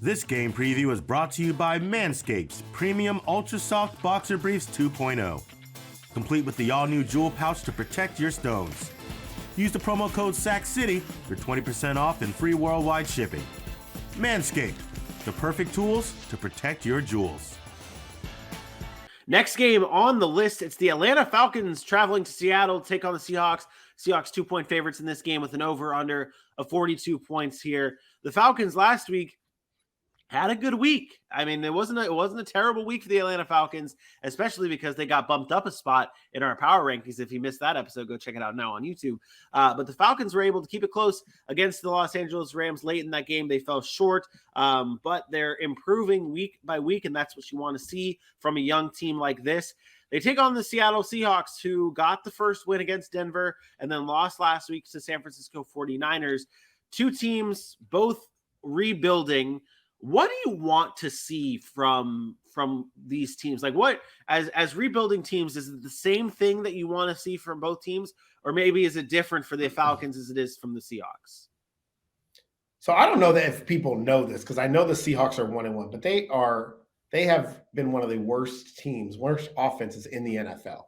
This game preview is brought to you by Manscaped's Premium Ultra Soft Boxer Briefs 2.0, complete with the all-new jewel pouch to protect your stones. Use the promo code SACCITY for 20% off and free worldwide shipping. Manscaped, the perfect tools to protect your jewels. Next game on the list, it's the Atlanta Falcons traveling to Seattle to take on the Seahawks. Seahawks 2-point favorites in this game with an over-under of 42 points here. The Falcons last week had a good week. I mean, it wasn't a terrible week for the Atlanta Falcons, especially because they got bumped up a spot in our power rankings. If you missed that episode, go check it out now on YouTube. But the Falcons were able to keep it close against the Los Angeles Rams late in that game. They fell short, but they're improving week by week, and that's what you want to see from a young team like this. They take on the Seattle Seahawks, who got the first win against Denver and then lost last week to San Francisco 49ers. Two teams, both rebuilding. What do you want to see from these teams? Like, what as rebuilding teams, is it the same thing that you want to see from both teams, or maybe is it different for the Falcons as it is from the Seahawks? So I don't know that if people know this, because I know the Seahawks are 1-1, but they have been one of the worst offenses in the NFL.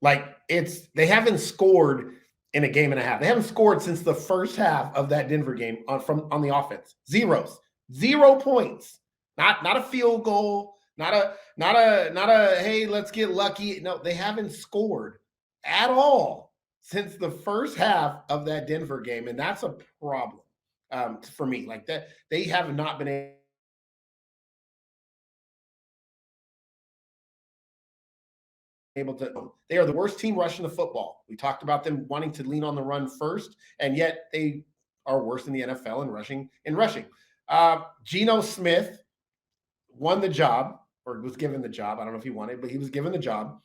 Like, they haven't scored in a game and a half. They haven't scored since the first half of that Denver game on the offense. 0 points. Not a field goal, not a hey, let's get lucky. No, they haven't scored at all since the first half of that Denver game, and that's a problem for me. Like, that they have not been able to. They are the worst team rushing the football. We talked about them wanting to lean on the run first, and yet they are worse in the NFL in rushing. Geno Smith won the job, or was given the job. I don't know if he won it, but he was given the job.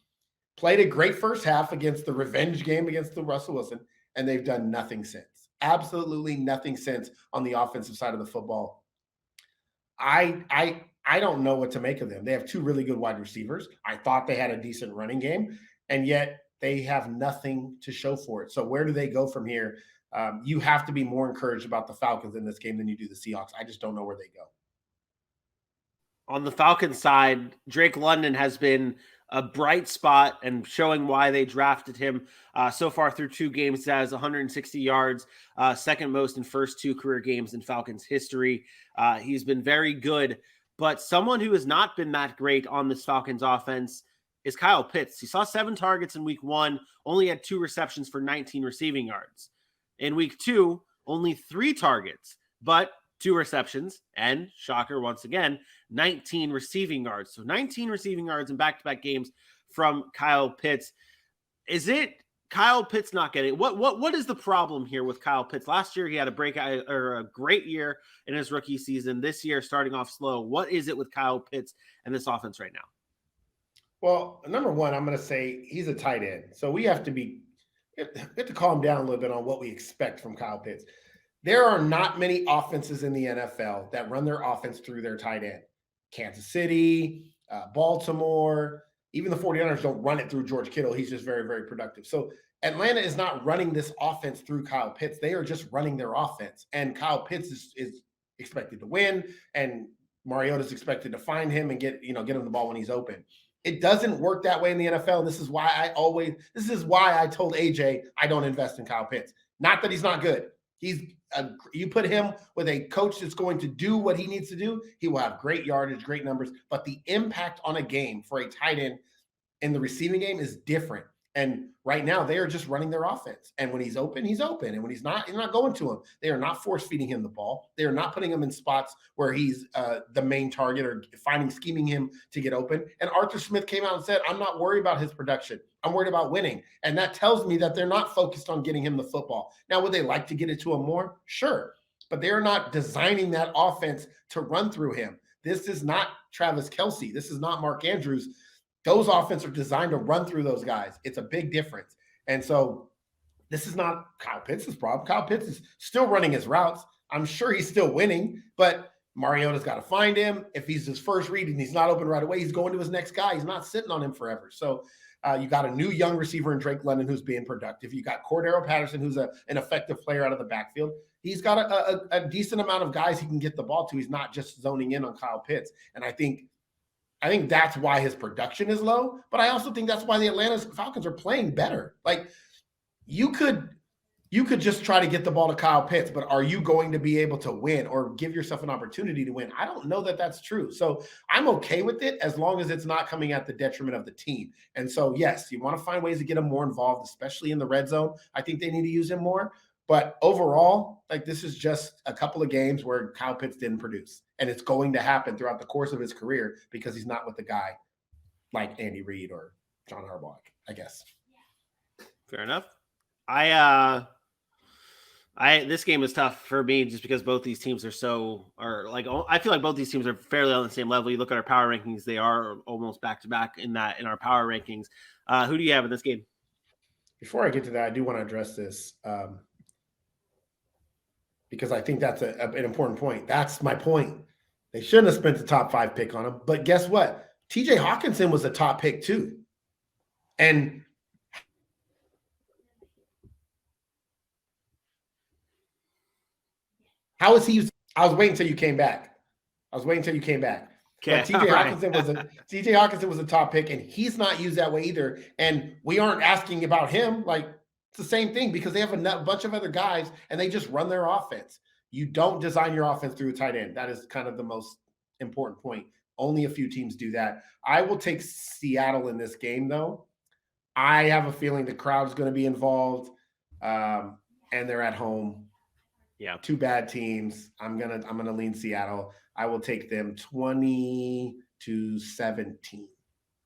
Played a great first half against the revenge game against the Russell Wilson, and they've done nothing since. Absolutely nothing since on the offensive side of the football. I don't know what to make of them. They have two really good wide receivers. I thought they had a decent running game, and yet they have nothing to show for it. So where do they go from here? You have to be more encouraged about the Falcons in this game than you do the Seahawks. I just don't know where they go. On the Falcons side, Drake London has been a bright spot and showing why they drafted him. So far through 2 games, he has 160 yards, second most in first 2 career games in Falcons history. He's been very good, but someone who has not been that great on this Falcons offense is Kyle Pitts. He saw 7 targets in week 1, only had 2 receptions for 19 receiving yards. In week 2, only 3 targets, but 2 receptions, and shocker once again, 19 receiving yards. So 19 receiving yards in back-to-back games from Kyle Pitts. Is it Kyle Pitts not getting it? What is the problem here with Kyle Pitts? Last year he had a great year in his rookie season. This year starting off slow. What is it with Kyle Pitts and this offense right now? Well, number one, I'm going to say he's a tight end. So we have to calm down a little bit on what we expect from Kyle Pitts. There are not many offenses in the NFL that run their offense through their tight end. Kansas City, Baltimore, even the 49ers don't run it through George Kittle. He's just very, very productive. So Atlanta is not running this offense through Kyle Pitts. They are just running their offense. And Kyle Pitts is expected to win, and Mariota's expected to find him and get him the ball when he's open. It doesn't work that way in the NFL. This is why I told AJ I don't invest in Kyle Pitts. Not that he's not good. You put him with a coach that's going to do what he needs to do, he will have great yardage, great numbers, but the impact on a game for a tight end in the receiving game is different. And right now they are just running their offense. And when he's open, he's open. And when he's not going to him. They are not force feeding him the ball. They are not putting him in spots where he's the main target or scheming him to get open. And Arthur Smith came out and said, I'm not worried about his production. I'm worried about winning. And that tells me that they're not focused on getting him the football. Now, would they like to get it to him more? Sure. But they're not designing that offense to run through him. This is not Travis Kelce. This is not Mark Andrews. Those offenses are designed to run through those guys. It's a big difference. And so this is not Kyle Pitts' problem. Kyle Pitts is still running his routes. I'm sure he's still winning, but Mariota's got to find him. If he's his first read and he's not open right away, he's going to his next guy. He's not sitting on him forever. So You got a new young receiver in Drake London who's being productive. You got Cordero Patterson, who's an effective player out of the backfield. He's got a decent amount of guys he can get the ball to. He's not just zoning in on Kyle Pitts. And I think that's why his production is low, but I also think that's why the Atlanta Falcons are playing better. Like you could just try to get the ball to Kyle Pitts, but are you going to be able to win or give yourself an opportunity to win? I don't know that that's true. So I'm okay with it as long as it's not coming at the detriment of the team. And so, yes, you want to find ways to get him more involved, especially in the red zone. I think they need to use him more. But overall, like this is just a couple of games where Kyle Pitts didn't produce. And it's going to happen throughout the course of his career because he's not with a guy like Andy Reid or John Harbaugh, I guess. Fair enough. This game is tough for me just because both these teams I feel like both these teams are fairly on the same level. You look at our power rankings, they are almost back to back in our power rankings. Who do you have in this game? Before I get to that, I do want to address this because I think that's an important point. That's my point. They shouldn't have spent the top 5 pick on him. But guess what? TJ Hawkinson was a top pick too. And how is he used? I was waiting until you came back. Okay. TJ Hawkinson was a top pick, and he's not used that way either. And we aren't asking about him. Like, it's the same thing because they have a bunch of other guys, and they just run their offense. You don't design your offense through a tight end. That is kind of the most important point. Only a few teams do that. I will take Seattle in this game, though. I have a feeling the crowd's going to be involved, and they're at home. Yeah, 2 bad teams. I'm gonna lean Seattle. I will take them 20-17.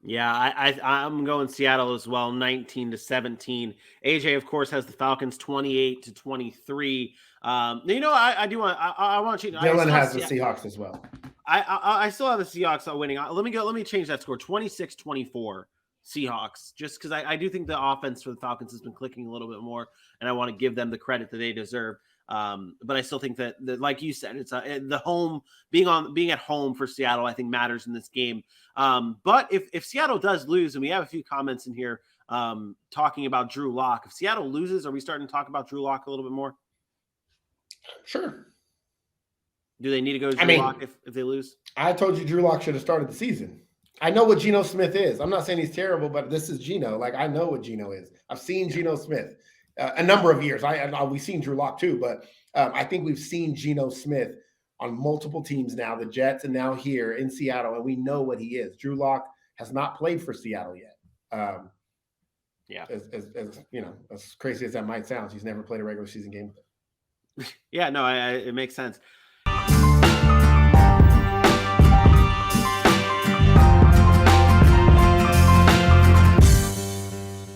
Yeah, I'm going Seattle as well, 19-17. AJ, of course, has the Falcons 28-23. I want to change. Dylan has the Seahawks as well. I still have the Seahawks winning. Let me change that score, 26-24 Seahawks, just because I do think the offense for the Falcons has been clicking a little bit more, and I want to give them the credit that they deserve. But I still think that like you said, it's the home being at home for Seattle, I think matters in this game. But if Seattle does lose, and we have a few comments in here talking about Drew Lock, if Seattle loses, are we starting to talk about Drew Lock a little bit more? Sure. Do they need to go to Drew Lock if they lose? I told you Drew Lock should have started the season. I know what Geno Smith is. I'm not saying he's terrible, but this is Geno. Like, I know what Geno is. I've seen Geno Smith a number of years. We've seen Drew Lock too, but I think we've seen Geno Smith on multiple teams now, the Jets and now here in Seattle, and we know what he is. Drew Lock has not played for Seattle yet. As you know, as crazy as that might sound, he's never played a regular season game with it. Yeah, no, it makes sense.